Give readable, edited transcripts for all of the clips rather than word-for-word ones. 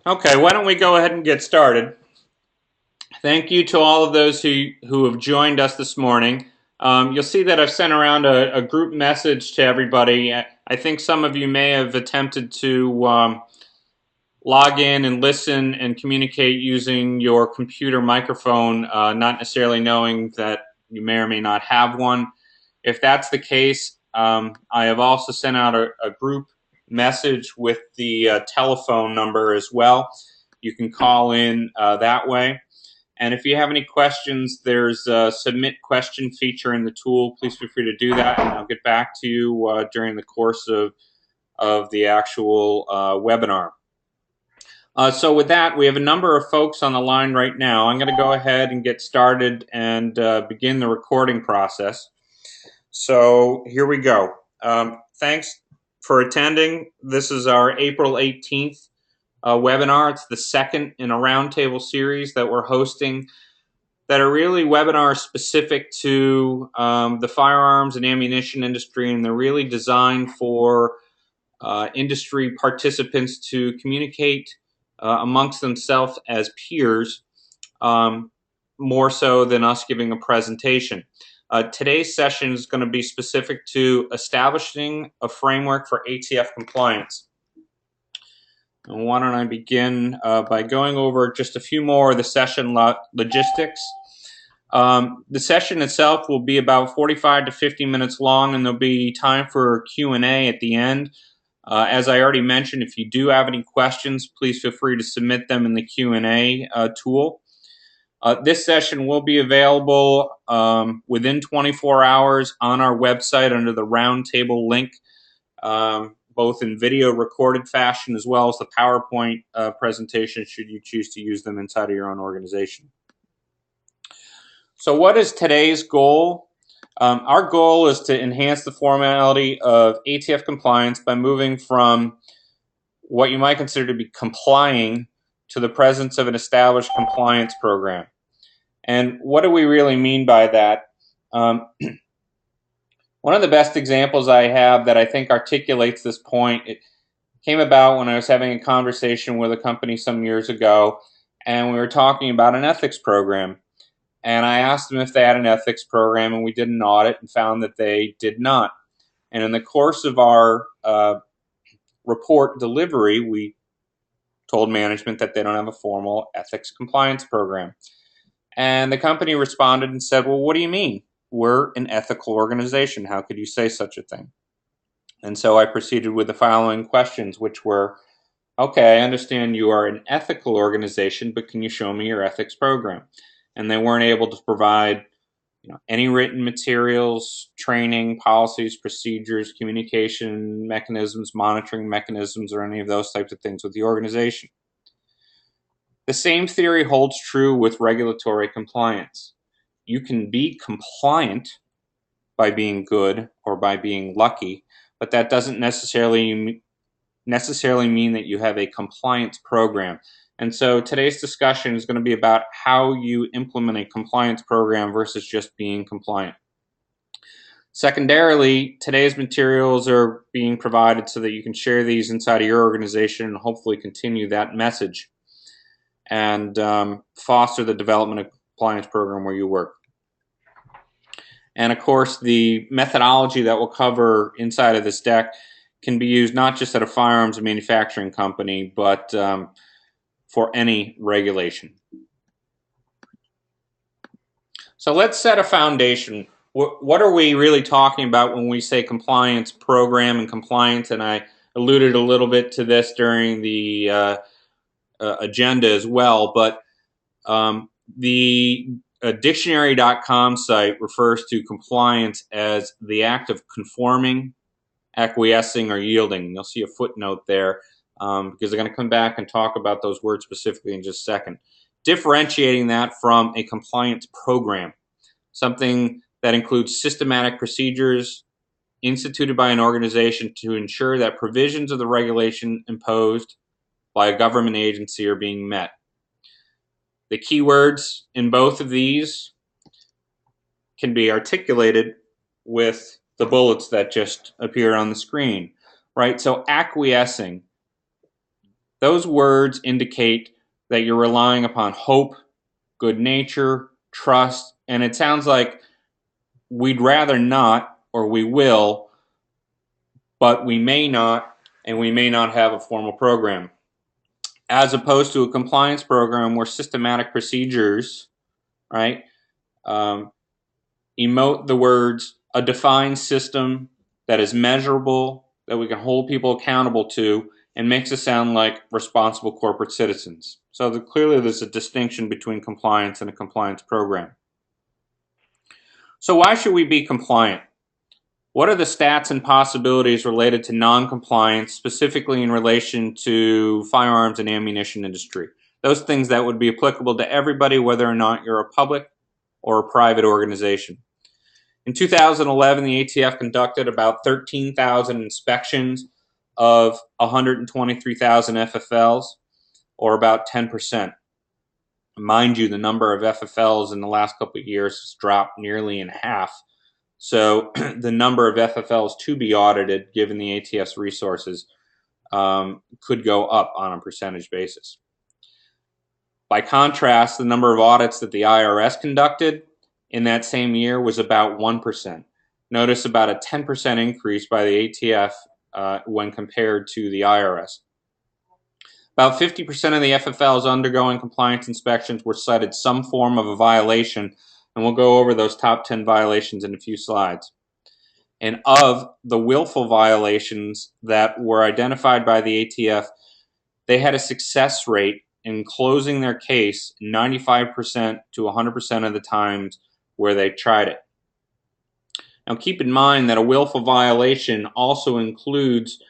Okay, why don't we go ahead and get started? Thank you to all of those who have joined us this morning. You'll see that I've sent around a group message to everybody. I think some of you may have attempted to log in and listen and communicate using your computer microphone, not necessarily knowing that you may or may not have one. If that's the case, I have also sent out a group message with the telephone number as well. You can call in that way. And if you have any questions, there's a submit question feature in the tool. Please feel free to do that, and I'll get back to you during the course of the actual webinar. So with that, we have a number of folks on the line right now. I'm going to go ahead and get started and begin the recording process. So here we go. Thanks for attending. This is our April 18th webinar. It's the second in a roundtable series that we're hosting that are really webinars specific to the firearms and ammunition industry, and they're really designed for industry participants to communicate amongst themselves as peers, more so than us giving a presentation. Today's session is going to be specific to establishing a framework for ATF compliance. And why don't I begin by going over just a few more of the session logistics. The session itself will be about 45 to 50 minutes long, and there'll be time for Q&A at the end. As I already mentioned, if you do have any questions, please feel free to submit them in the Q&A tool. This session will be available within 24 hours on our website under the roundtable link, both in video recorded fashion as well as the PowerPoint presentation should you choose to use them inside of your own organization. So what is today's goal? Our goal is to enhance the formality of ATF compliance by moving from what you might consider to be complying to the presence of an established compliance program. And what do we really mean by that? One of the best examples I have that I think articulates this point, it came about when I was having a conversation with a company some years ago, and we were talking about an ethics program. And I asked them if they had an ethics program, and we did an audit and found that they did not. And in the course of our report delivery, we told management that they don't have a formal ethics compliance program. And the company responded and said, well, what do you mean? We're an ethical organization. How could you say such a thing? And so I proceeded with the following questions, which were, okay, I understand you are an ethical organization, but can you show me your ethics program? And they weren't able to provide any written materials, training, policies, procedures, communication mechanisms, monitoring mechanisms, or any of those types of things with the organization. The same theory holds true with regulatory compliance. You can be compliant by being good or by being lucky, but that doesn't necessarily mean that you have a compliance program. And so today's discussion is going to be about how you implement a compliance program versus just being compliant. Secondarily, today's materials are being provided so that you can share these inside of your organization and hopefully continue that message and foster the development of compliance program where you work. And of course, the methodology that we'll cover inside of this deck can be used not just at a firearms manufacturing company, but for any regulation. So let's set a foundation. What are we really talking about when we say compliance program and compliance? And I alluded a little bit to this during the agenda as well, but the dictionary.com site refers to compliance as the act of conforming, acquiescing, or yielding. You'll see a footnote there because they're going to come back and talk about those words specifically in just a second. Differentiating that from a compliance program, something that includes systematic procedures instituted by an organization to ensure that provisions of the regulation imposed by a government agency are being met. The keywords in both of these can be articulated with the bullets that just appear on the screen, right? So acquiescing. Those words indicate that you're relying upon hope, good nature, trust, and it sounds like we'd rather not, or we will, but we may not, and we may not have a formal program. As opposed to a compliance program where systematic procedures, right, emote the words a defined system that is measurable, that we can hold people accountable to, and makes us sound like responsible corporate citizens. So clearly there's a distinction between compliance and a compliance program. So why should we be compliant? What are the stats and possibilities related to non-compliance, specifically in relation to firearms and ammunition industry? Those things that would be applicable to everybody, whether or not you're a public or a private organization. In 2011, the ATF conducted about 13,000 inspections of 123,000 FFLs, or about 10%. Mind you, the number of FFLs in the last couple of years has dropped nearly in half. So the number of FFLs to be audited, given the ATF's resources, could go up on a percentage basis. By contrast, the number of audits that the IRS conducted in that same year was about 1%. Notice about a 10% increase by the ATF when compared to the IRS. About 50% of the FFLs undergoing compliance inspections were cited some form of a violation, and we'll go over those top 10 violations in a few slides. And of the willful violations that were identified by the ATF, they had a success rate in closing their case 95% to 100% of the times where they tried it. Now keep in mind that a willful violation also includes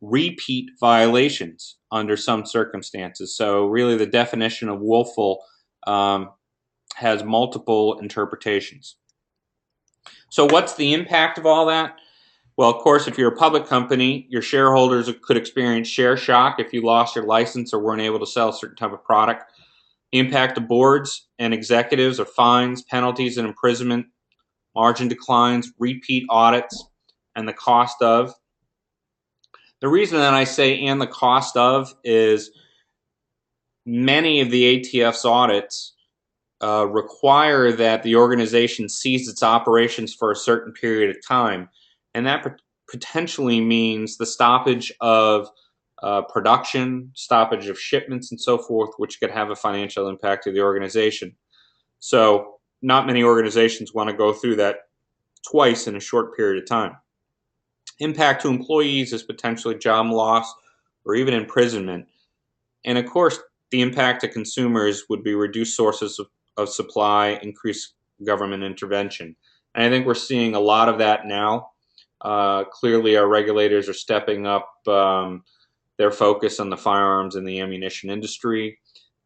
repeat violations under some circumstances. So really the definition of willful has multiple interpretations. So what's the impact of all that? Well, of course, if you're a public company, your shareholders could experience share shock if you lost your license or weren't able to sell a certain type of product. The impact of boards and executives are fines, penalties, and imprisonment, margin declines, repeat audits, and the cost of. The reason that I say and the cost of is many of the ATF's audits require that the organization cease its operations for a certain period of time. And that potentially means the stoppage of production, stoppage of shipments, and so forth, which could have a financial impact to the organization. So not many organizations want to go through that twice in a short period of time. Impact to employees is potentially job loss or even imprisonment. And of course, the impact to consumers would be reduced sources of supply, increased government intervention. And I think we're seeing a lot of that now. Clearly, our regulators are stepping up their focus on the firearms and the ammunition industry.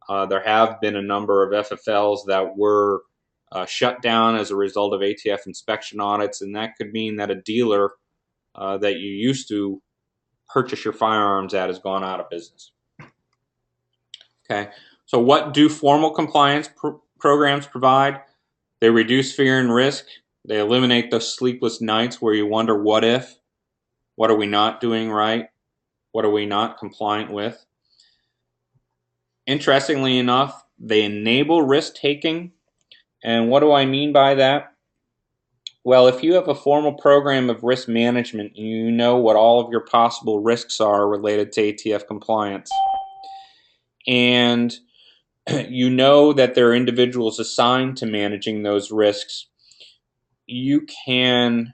There have been a number of FFLs that were shut down as a result of ATF inspection audits, and that could mean that a dealer that you used to purchase your firearms at has gone out of business. Okay, so what do formal compliance programs provide? They reduce fear and risk. They eliminate those sleepless nights where you wonder, what if? What are we not doing right? What are we not compliant with? Interestingly enough, they enable risk-taking. And what do I mean by that? Well, if you have a formal program of risk management, you know what all of your possible risks are related to ATF compliance. And you know that there are individuals assigned to managing those risks. You can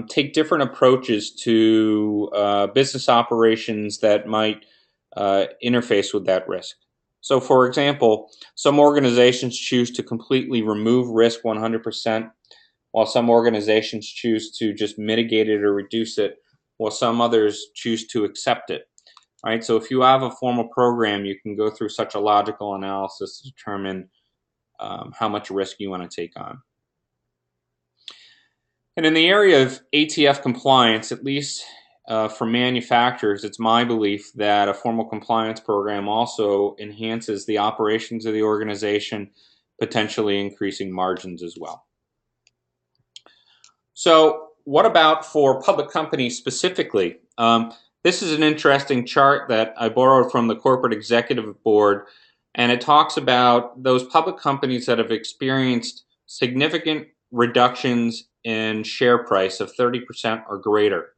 take different approaches to business operations that might interface with that risk. So, for example, some organizations choose to completely remove risk 100%, while some organizations choose to just mitigate it or reduce it, while some others choose to accept it. All right, so if you have a formal program, you can go through such a logical analysis to determine how much risk you want to take on. And in the area of ATF compliance, at least for manufacturers, it's my belief that a formal compliance program also enhances the operations of the organization, potentially increasing margins as well. So what about for public companies specifically? This is an interesting chart that I borrowed from the Corporate Executive Board, and it talks about those public companies that have experienced significant reductions in share price of 30% or greater.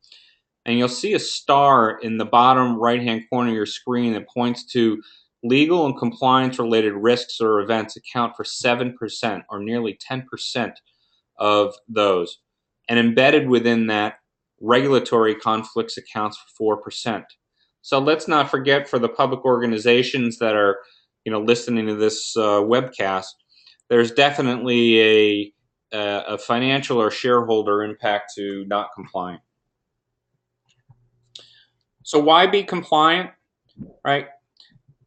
And you'll see a star in the bottom right-hand corner of your screen that points to legal and compliance-related risks or events account for 7% or nearly 10% of those. And embedded within that, regulatory conflicts accounts for 4%. So let's not forget, for the public organizations that are, listening to this webcast, there's definitely a financial or shareholder impact to not complying. So why be compliant, right?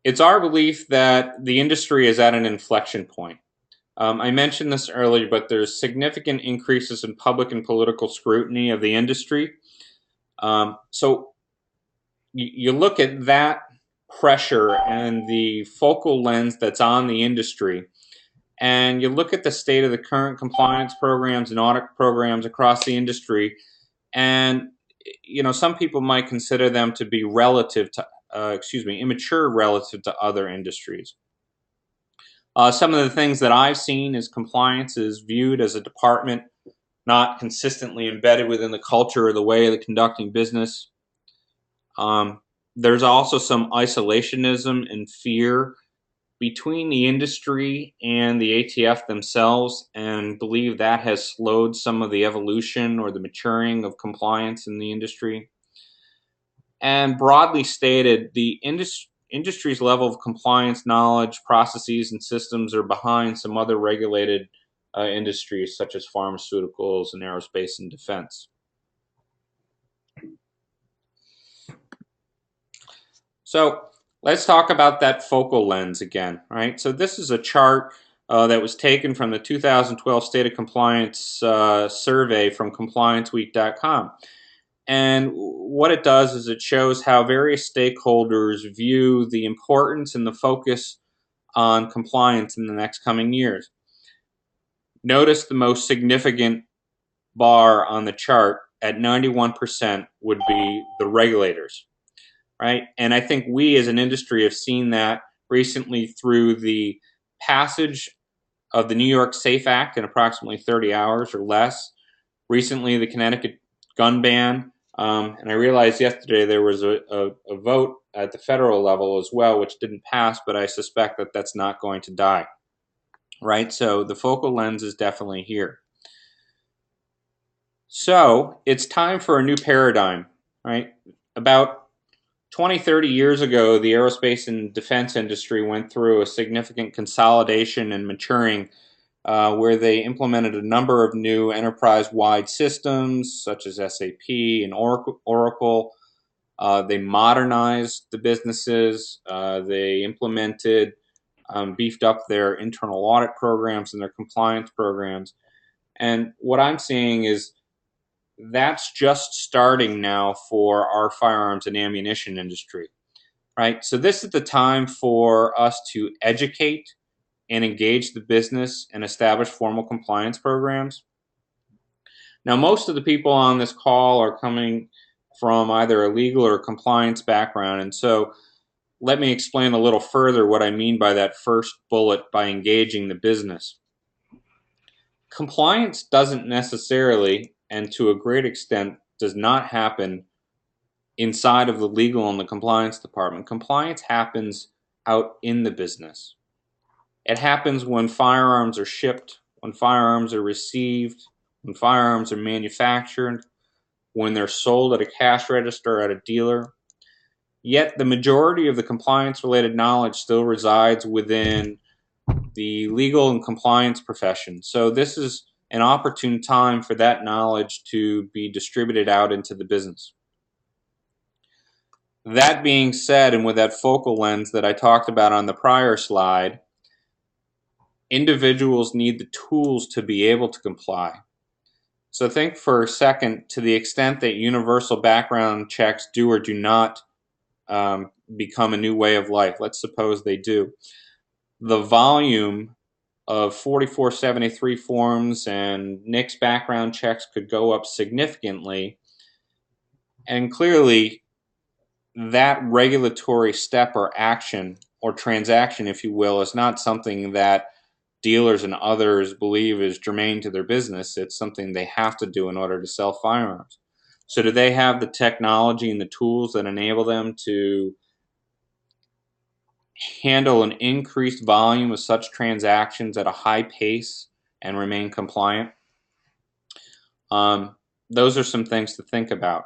It's our belief that the industry is at an inflection point. I mentioned this earlier, but there's significant increases in public and political scrutiny of the industry. So you look at that pressure and the focal lens that's on the industry, and you look at the state of the current compliance programs and audit programs across the industry, and some people might consider them to be immature relative to other industries. Some of the things that I've seen is compliance is viewed as a department not consistently embedded within the culture or the way of conducting business. There's also some isolationism and fear between the industry and the ATF themselves, and believe that has slowed some of the evolution or the maturing of compliance in the industry. And broadly stated, the industry's level of compliance knowledge, processes, and systems are behind some other regulated industries such as pharmaceuticals and aerospace and defense. So let's talk about that focal lens again, right? So this is a chart that was taken from the 2012 State of Compliance survey from ComplianceWeek.com. And what it does is it shows how various stakeholders view the importance and the focus on compliance in the next coming years. Notice the most significant bar on the chart at 91% would be the regulators, right? And I think we as an industry have seen that recently through the passage of the New York SAFE Act in approximately 30 hours or less. Recently, the Connecticut gun ban. And I realized yesterday there was a vote at the federal level as well, which didn't pass, but I suspect that that's not going to die, right? So the focal lens is definitely here. So it's time for a new paradigm, right? About 20, 30 years ago, the aerospace and defense industry went through a significant consolidation and maturing where they implemented a number of new enterprise-wide systems such as SAP and Oracle. They modernized the businesses. They implemented, beefed up their internal audit programs and their compliance programs. And what I'm seeing is that's just starting now for our firearms and ammunition industry, right? So this is the time for us to educate and engage the business and establish formal compliance programs. Now, most of the people on this call are coming from either a legal or a compliance background, and so let me explain a little further what I mean by that first bullet, by engaging the business. Compliance doesn't necessarily, and to a great extent, does not happen inside of the legal and the compliance department. Compliance happens out in the business. It happens when firearms are shipped, when firearms are received, when firearms are manufactured, when they're sold at a cash register at a dealer. Yet the majority of the compliance-related knowledge still resides within the legal and compliance profession. So this is an opportune time for that knowledge to be distributed out into the business. That being said, and with that focal lens that I talked about on the prior slide, individuals need the tools to be able to comply. So think for a second, to the extent that universal background checks do or do not become a new way of life. Let's suppose they do. The volume of 4473 forms and NICS background checks could go up significantly. And clearly, that regulatory step or action or transaction, if you will, is not something that dealers and others believe is germane to their business. It's something they have to do in order to sell firearms. So do they have the technology and the tools that enable them to handle an increased volume of such transactions at a high pace and remain compliant? Those are some things to think about.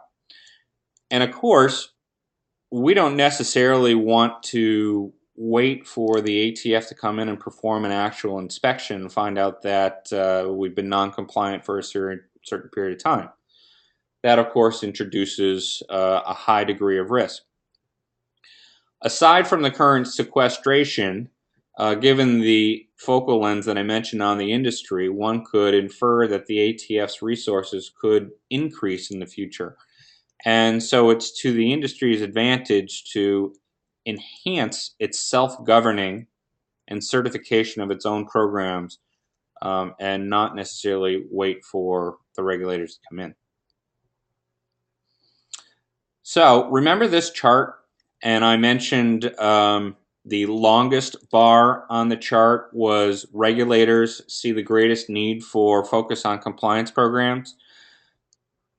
And of course, we don't necessarily want to wait for the ATF to come in and perform an actual inspection and find out that we've been non-compliant for a certain period of time. That, of course, introduces a high degree of risk. Aside from the current sequestration, given the focal lens that I mentioned on the industry, one could infer that the ATF's resources could increase in the future. And so it's to the industry's advantage to enhance its self-governing and certification of its own programs, and not necessarily wait for the regulators to come in. So remember this chart, and I mentioned the longest bar on the chart was regulators see the greatest need for focus on compliance programs.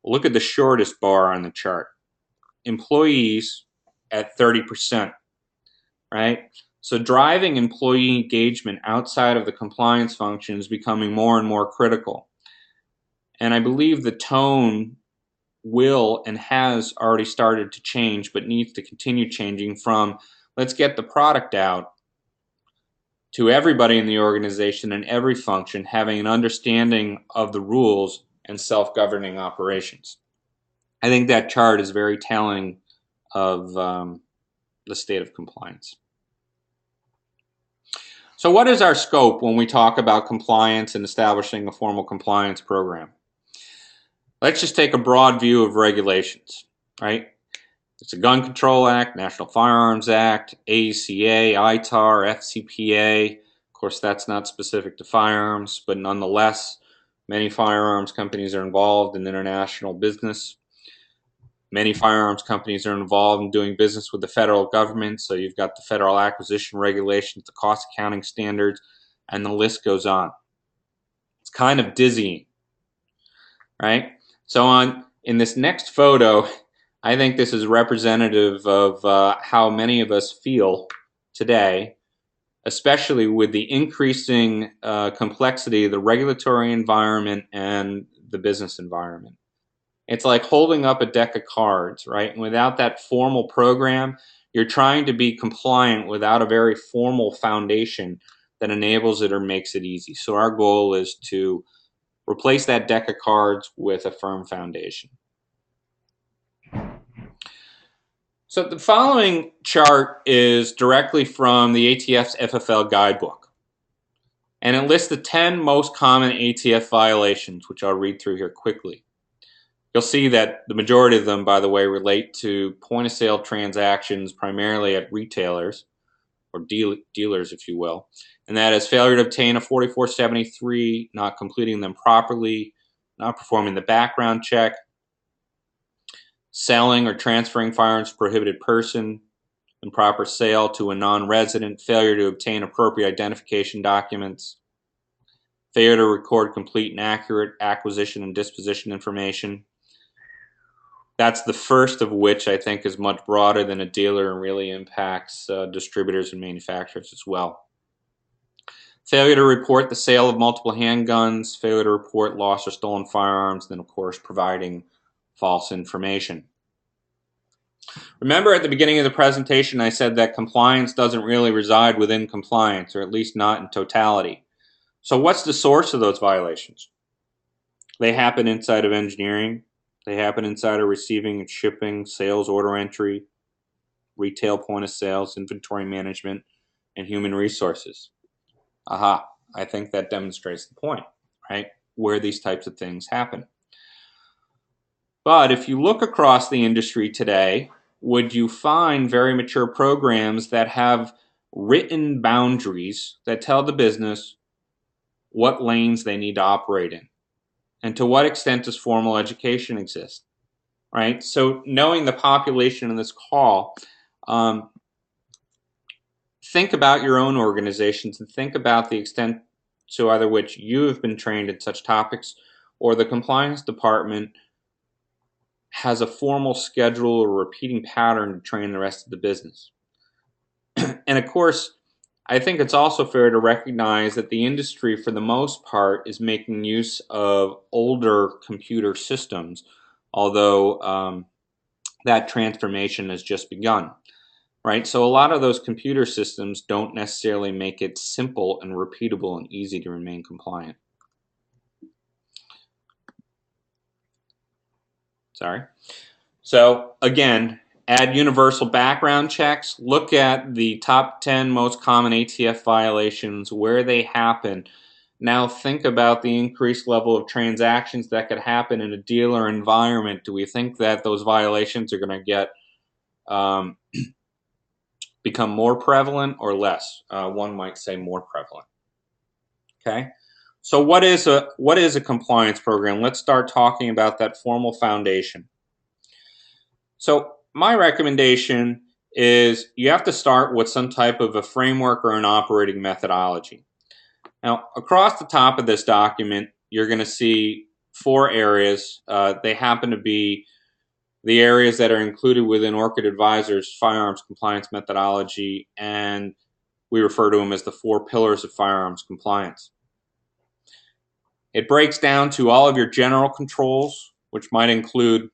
Look at the shortest bar on the chart. Employees at 30%, right? So driving employee engagement outside of the compliance function is becoming more and more critical. And I believe the tone will and has already started to change, but needs to continue changing from let's get the product out to everybody in the organization and every function having an understanding of the rules and self-governing operations. I think that chart is very telling of the state of compliance. So what is our scope when we talk about compliance and establishing a formal compliance program? Let's just take a broad view of regulations, right? It's the Gun Control Act, National Firearms Act, ACA, ITAR, FCPA. Of course, that's not specific to firearms, but nonetheless, many firearms companies are involved in international business. Many firearms companies are involved in doing business with the federal government, so you've got the federal acquisition regulations, the cost accounting standards, and the list goes on. It's kind of dizzying, right? So in this next photo, I think this is representative of how many of us feel today, especially with the increasing complexity of the regulatory environment and the business environment. It's like holding up a deck of cards, right? And without that formal program, you're trying to be compliant without a very formal foundation that enables it or makes it easy. So our goal is to replace that deck of cards with a firm foundation. So the following chart is directly from the ATF's FFL guidebook. And it lists the 10 most common ATF violations, which I'll read through here quickly. You'll see that the majority of them, by the way, relate to point-of-sale transactions, primarily at retailers, or dealers, if you will. And that is failure to obtain a 4473, not completing them properly, not performing the background check, selling or transferring firearms to a prohibited person, improper sale to a non-resident, failure to obtain appropriate identification documents, failure to record complete and accurate acquisition and disposition information. That's the first of which I think is much broader than a dealer and really impacts distributors and manufacturers as well. Failure to report the sale of multiple handguns, failure to report lost or stolen firearms, then of course providing false information. Remember at the beginning of the presentation I said that compliance doesn't really reside within compliance, or at least not in totality. So what's the source of those violations? They happen inside of engineering. They happen inside of receiving and shipping, sales, order entry, retail point of sales, inventory management, and human resources. Aha, I think that demonstrates the point, right? Where these types of things happen. But if you look across the industry today, would you find very mature programs that have written boundaries that tell the business what lanes they need to operate in? And to what extent does formal education exist? right? So knowing the population in this call, think about your own organizations and think about the extent to either which you have been trained in such topics or the compliance department has a formal schedule or repeating pattern to train the rest of the business. And of course, I think it's also fair to recognize that the industry, for the most part, is making use of older computer systems, although that transformation has just begun, right? So a lot of those computer systems don't necessarily make it simple and repeatable and easy to remain compliant. Sorry. So again, add universal background checks. Look at the top 10 most common ATF violations, where they happen. Now think about the increased level of transactions that could happen in a dealer environment. Do we think that those violations are going to get become more prevalent or less? One might say more prevalent. Okay. So what is a compliance program? Let's start talking about that formal foundation. So my recommendation is you have to start with some type of a framework or an operating methodology. Now, across the top of this document, you're going to see 4 areas. They happen to be the areas that are included within Orchid Advisors firearms compliance methodology, and we refer to them as the 4 pillars of firearms compliance. It breaks down to all of your general controls, which might include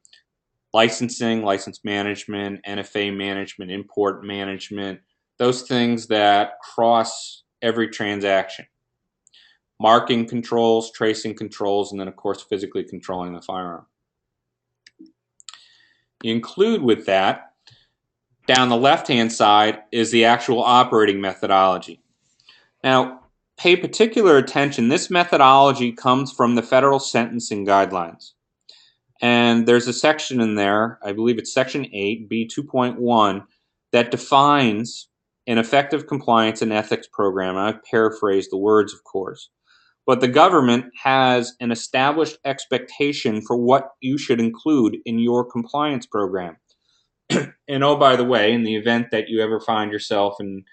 licensing, license management, NFA management, import management, those things that cross every transaction. Marking controls, tracing controls, and then of course physically controlling the firearm. You include with that, down the left-hand side, is the actual operating methodology. Now, pay particular attention. This methodology comes from the federal sentencing guidelines. And there's a section in there, I believe it's section 8, B2.1, that defines an effective compliance and ethics program. I've paraphrased the words, of course. But the government has an established expectation for what you should include in your compliance program. And oh, by the way, in the event that you ever find yourself in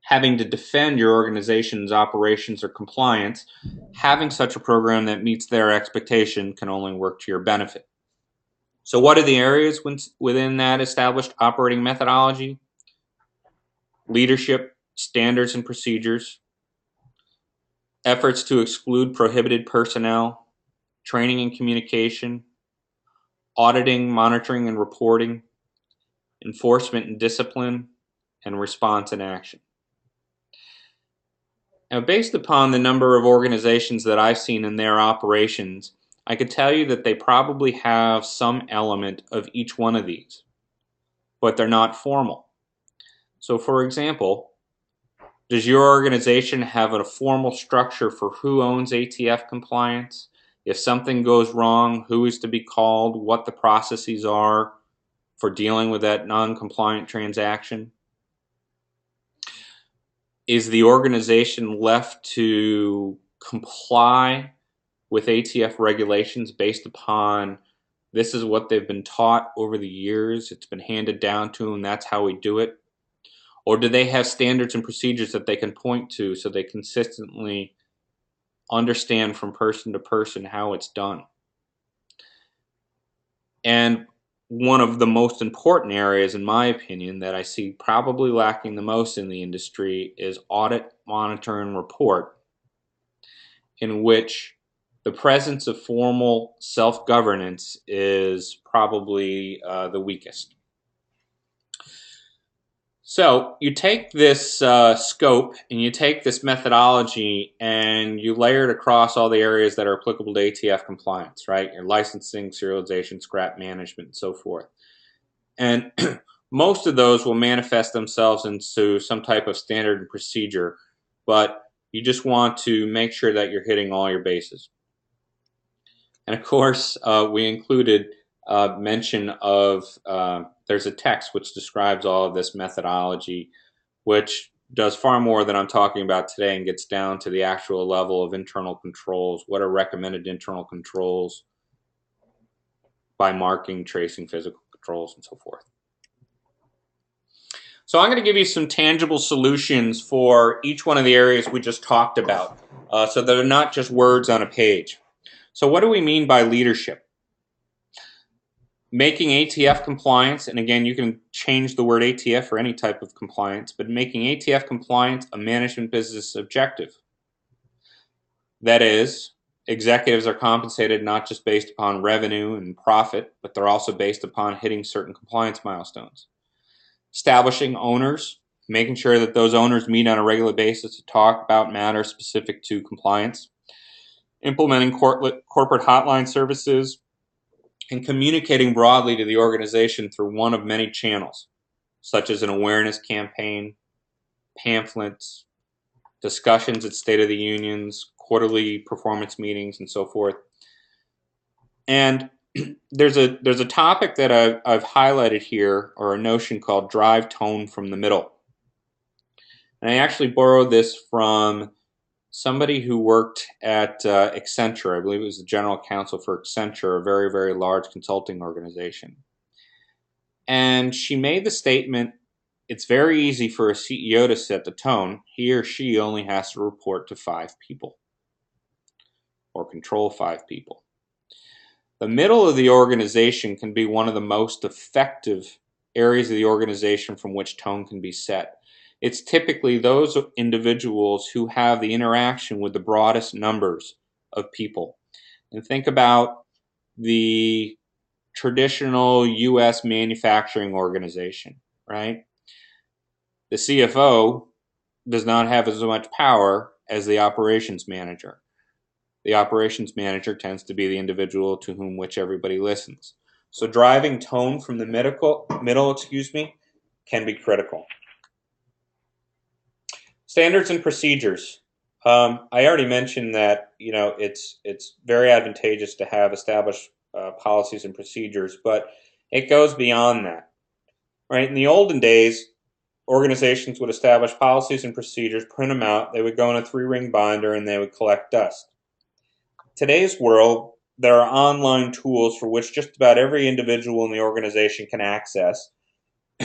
having to defend your organization's operations or compliance, having such a program that meets their expectation can only work to your benefit. So what are the areas within that established operating methodology? Leadership, standards and procedures, efforts to exclude prohibited personnel, training and communication, auditing, monitoring and reporting, enforcement and discipline, and response and action. Now, based upon the number of organizations that I've seen in their operations, I could tell you that they probably have some element of each one of these, but they're not formal. So for example, does your organization have a formal structure for who owns ATF compliance? If something goes wrong, who is to be called, what the processes are for dealing with that non-compliant transaction? Is the organization left to comply with ATF regulations based upon this is what they've been taught over the years, it's been handed down to them, that's how we do it? Or do they have standards and procedures that they can point to so they consistently understand from person to person how it's done? And one of the most important areas, in my opinion, that I see probably lacking the most in the industry is audit, monitor, and report, in which the presence of formal self-governance is probably the weakest. So you take this scope and you take this methodology and you layer it across all the areas that are applicable to ATF compliance, right? Your licensing, serialization, scrap management, and so forth. And most of those will manifest themselves into some type of standard and procedure, but you just want to make sure that you're hitting all your bases. And of course, we included mention of there's a text which describes all of this methodology, which does far more than I'm talking about today and gets down to the actual level of internal controls. What are recommended internal controls? by marking, tracing, physical controls, and so forth. So I'm going to give you some tangible solutions for each one of the areas we just talked about, so that they're not just words on a page. So what do we mean by leadership? Making ATF compliance, and again, you can change the word ATF for any type of compliance, but making ATF compliance a management business objective. That is, executives are compensated not just based upon revenue and profit, but they're also based upon hitting certain compliance milestones. Establishing owners, making sure that those owners meet on a regular basis to talk about matters specific to compliance. Implementing corporate hotline services, and communicating broadly to the organization through one of many channels, such as an awareness campaign, pamphlets, discussions at State of the Unions, quarterly performance meetings, and so forth. And there's a topic that I've highlighted here, or a notion called drive tone from the middle. And I actually borrowed this from somebody who worked at Accenture. I believe it was the general counsel for Accenture, a very, very large consulting organization. And she made the statement, it's very easy for a CEO to set the tone. He or she only has to report to 5 people or control 5 people. The middle of the organization can be one of the most effective areas of the organization from which tone can be set. It's typically those individuals who have the interaction with the broadest numbers of people. And think about the traditional U.S. manufacturing organization, right? The CFO does not have as much power as the operations manager. The operations manager tends to be the individual to whom which everybody listens. So driving tone from the middle, can be critical. Standards and procedures. I already mentioned that it's very advantageous to have established policies and procedures, but it goes beyond that. Right? In the olden days, organizations would establish policies and procedures, print them out, they would go in a 3-ring binder, and they would collect dust. Today's world, there are online tools for which just about every individual in the organization can access,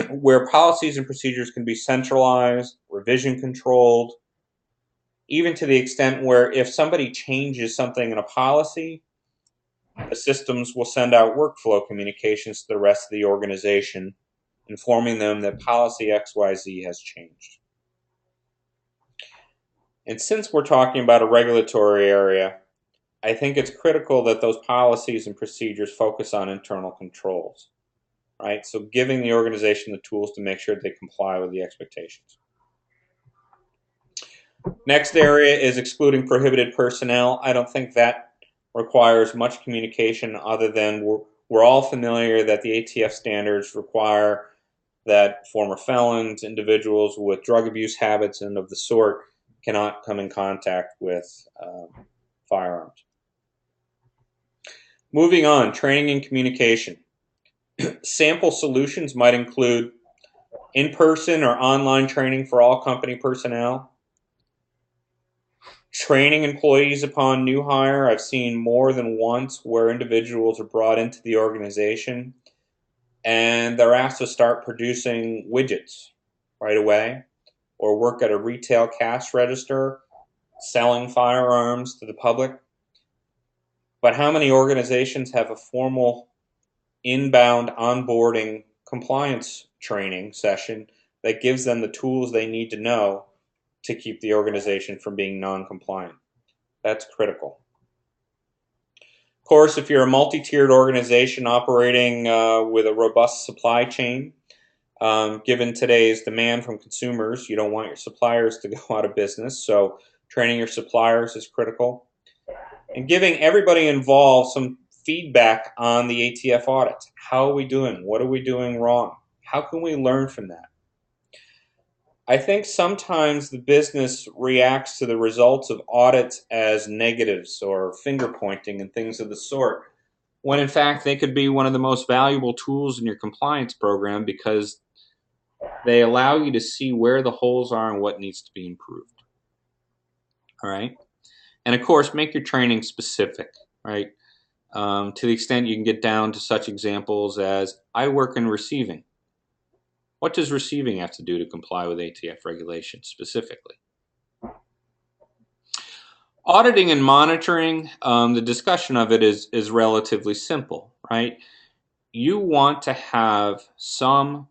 where policies and procedures can be centralized, revision controlled, even to the extent where if somebody changes something in a policy, the systems will send out workflow communications to the rest of the organization, informing them that policy XYZ has changed. And since we're talking about a regulatory area, I think it's critical that those policies and procedures focus on internal controls, right? So giving the organization the tools to make sure they comply with the expectations. Next area is excluding prohibited personnel. I don't think that requires much communication other than we're all familiar that the ATF standards require that former felons, individuals with drug abuse habits and of the sort cannot come in contact with firearms. Moving on, training and communication. Sample solutions might include in-person or online training for all company personnel, training employees upon new hire. I've seen more than once where individuals are brought into the organization and they're asked to start producing widgets right away, or work at a retail cash register selling firearms to the public. But how many organizations have a formal inbound onboarding compliance training session that gives them the tools they need to know to keep the organization from being non-compliant? That's critical. Of course, if you're a multi-tiered organization operating with a robust supply chain, given today's demand from consumers, you don't want your suppliers to go out of business, so training your suppliers is critical. And giving everybody involved some feedback on the ATF audits. How are we doing? What are we doing wrong? How can we learn from that? I think sometimes the business reacts to the results of audits as negatives or finger pointing and things of the sort, when in fact they could be one of the most valuable tools in your compliance program because they allow you to see where the holes are and what needs to be improved. All right? And of course, make your training specific, right? To the extent you can get down to such examples as, I work in receiving. What does receiving have to do to comply with ATF regulations specifically? Auditing and monitoring, the discussion of it is relatively simple, right? You want to have some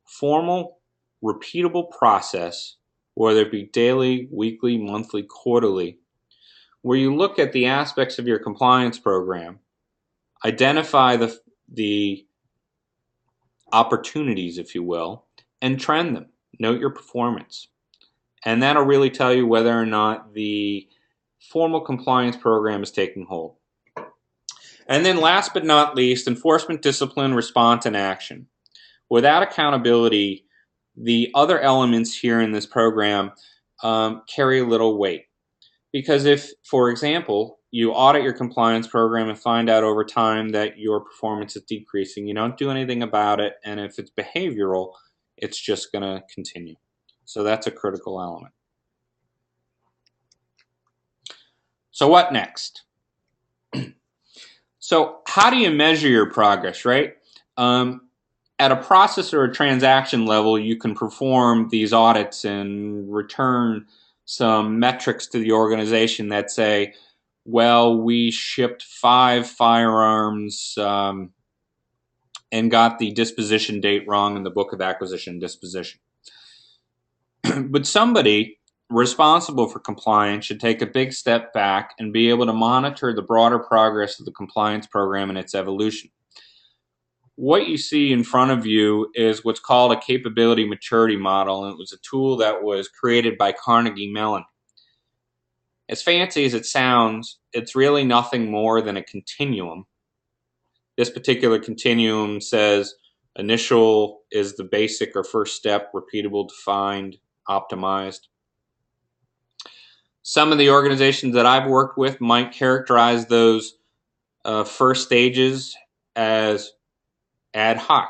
formal, repeatable process, whether it be daily, weekly, monthly, quarterly, where you look at the aspects of your compliance program, identify the opportunities, if you will, and trend them. Note your performance. And that'll really tell you whether or not the formal compliance program is taking hold. And then last but not least, enforcement, discipline, response, and action. Without accountability, the other elements here in this program carry little weight. Because if, for example, you audit your compliance program and find out over time that your performance is decreasing, you don't do anything about it, and if it's behavioral, it's just going to continue. So that's a critical element. So what next? So how do you measure your progress, right? At a process or a transaction level, you can perform these audits and return some metrics to the organization that say, well, we shipped 5 firearms and got the disposition date wrong in the book of acquisition and disposition. But somebody responsible for compliance should take a big step back and be able to monitor the broader progress of the compliance program and its evolution. What you see in front of you is what's called a capability maturity model, and it was a tool that was created by Carnegie Mellon. As fancy as it sounds, it's really nothing more than a continuum. This particular continuum says initial is the basic or first step, repeatable, defined, optimized. Some of the organizations that I've worked with might characterize those first stages as ad hoc.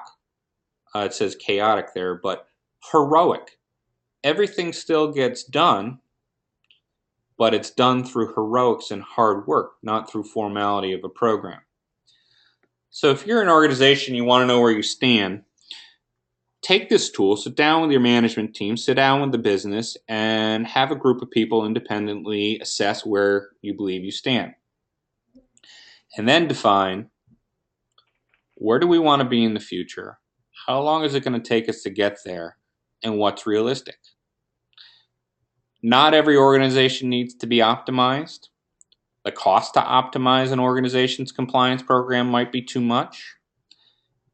It says chaotic there, but heroic. Everything still gets done, but it's done through heroics and hard work, not through formality of a program. So if you're an organization, you want to know where you stand, take this tool, sit down with your management team, sit down with the business, and have a group of people independently assess where you believe you stand. And then define, where do we want to be in the future? How long is it going to take us to get there? And what's realistic? Not every organization needs to be optimized. The cost to optimize an organization's compliance program might be too much.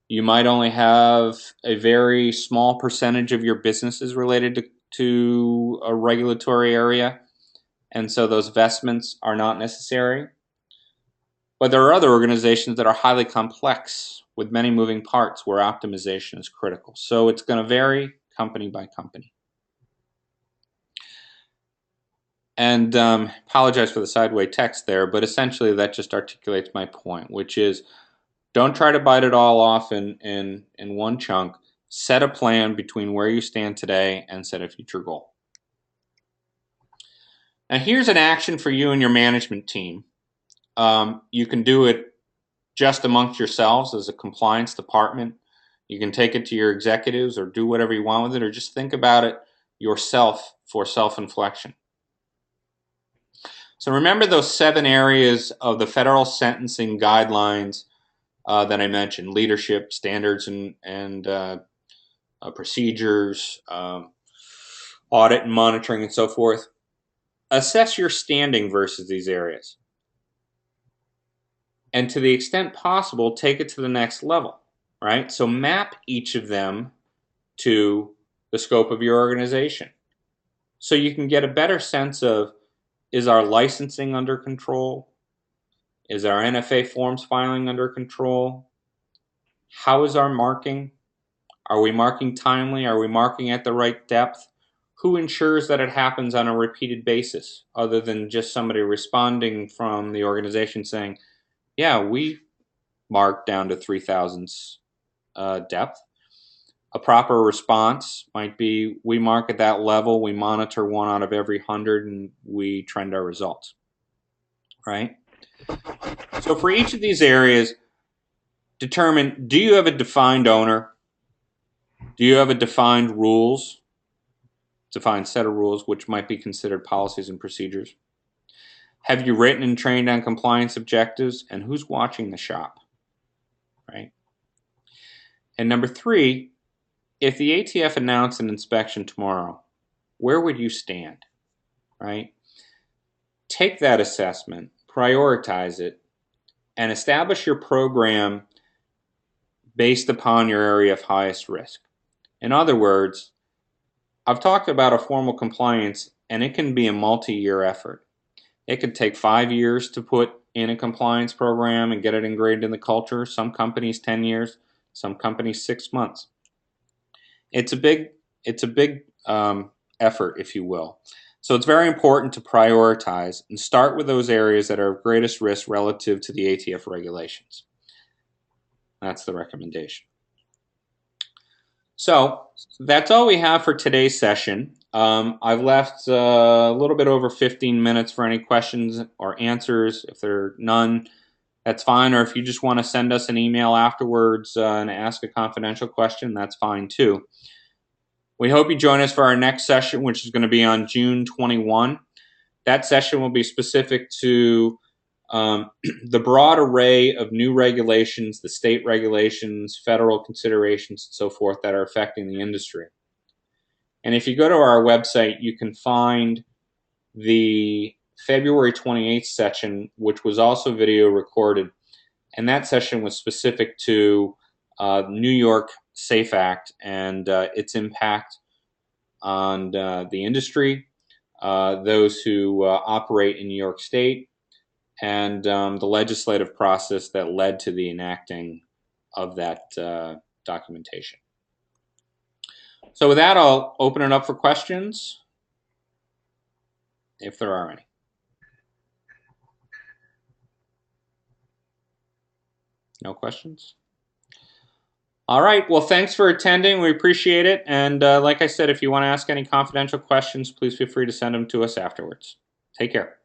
You might only have a very small percentage of your businesses related to a regulatory area, and so those investments are not necessary. But there are other organizations that are highly complex with many moving parts where optimization is critical. So it's going to vary company by company. And apologize for the sideways text there, but essentially that just articulates my point, which is don't try to bite it all off in one chunk. Set a plan between where you stand today and set a future goal. Now here's an action for you and your management team. You can do it just amongst yourselves as a compliance department. You can take it to your executives or do whatever you want with it, or just think about it yourself for self-inflection. So remember those 7 areas of the federal sentencing guidelines that I mentioned: leadership, standards and procedures, audit and monitoring, and so forth. Assess your standing versus these areas. And to the extent possible, take it to the next level, right? So map each of them to the scope of your organization. So you can get a better sense of, is our licensing under control? Is our NFA forms filing under control? How is our marking? Are we marking timely? Are we marking at the right depth? Who ensures that it happens on a repeated basis, other than just somebody responding from the organization saying, yeah, we mark down to 3,000ths depth. A proper response might be, we mark at that level, we monitor 1 out of every 100, and we trend our results, right? So for each of these areas, determine, do you have a defined owner? Do you have a defined set of rules, which might be considered policies and procedures? Have you written and trained on compliance objectives? And who's watching the shop, right? And number 3, if the ATF announced an inspection tomorrow, where would you stand, right? Take that assessment, prioritize it, and establish your program based upon your area of highest risk. In other words, I've talked about a formal compliance, and it can be a multi-year effort. It could take 5 years to put in a compliance program and get it ingrained in the culture. Some companies 10 years, some companies 6 months. It's a big effort, if you will. So it's very important to prioritize and start with those areas that are of greatest risk relative to the ATF regulations. That's the recommendation. So that's all we have for today's session. I've left a little bit over 15 minutes for any questions or answers. If there are none, that's fine. Or if you just want to send us an email afterwards and ask a confidential question, that's fine too. We hope you join us for our next session, which is going to be on June 21. That session will be specific to the broad array of new regulations, the state regulations, federal considerations, and so forth that are affecting the industry. And if you go to our website, you can find the February 28th session, which was also video recorded. And that session was specific to New York SAFE Act and its impact on the industry, those who operate in New York State, and the legislative process that led to the enacting of that documentation. So with that, I'll open it up for questions, if there are any. No questions? All right. Well, thanks for attending. We appreciate it. And like I said, if you want to ask any confidential questions, please feel free to send them to us afterwards. Take care.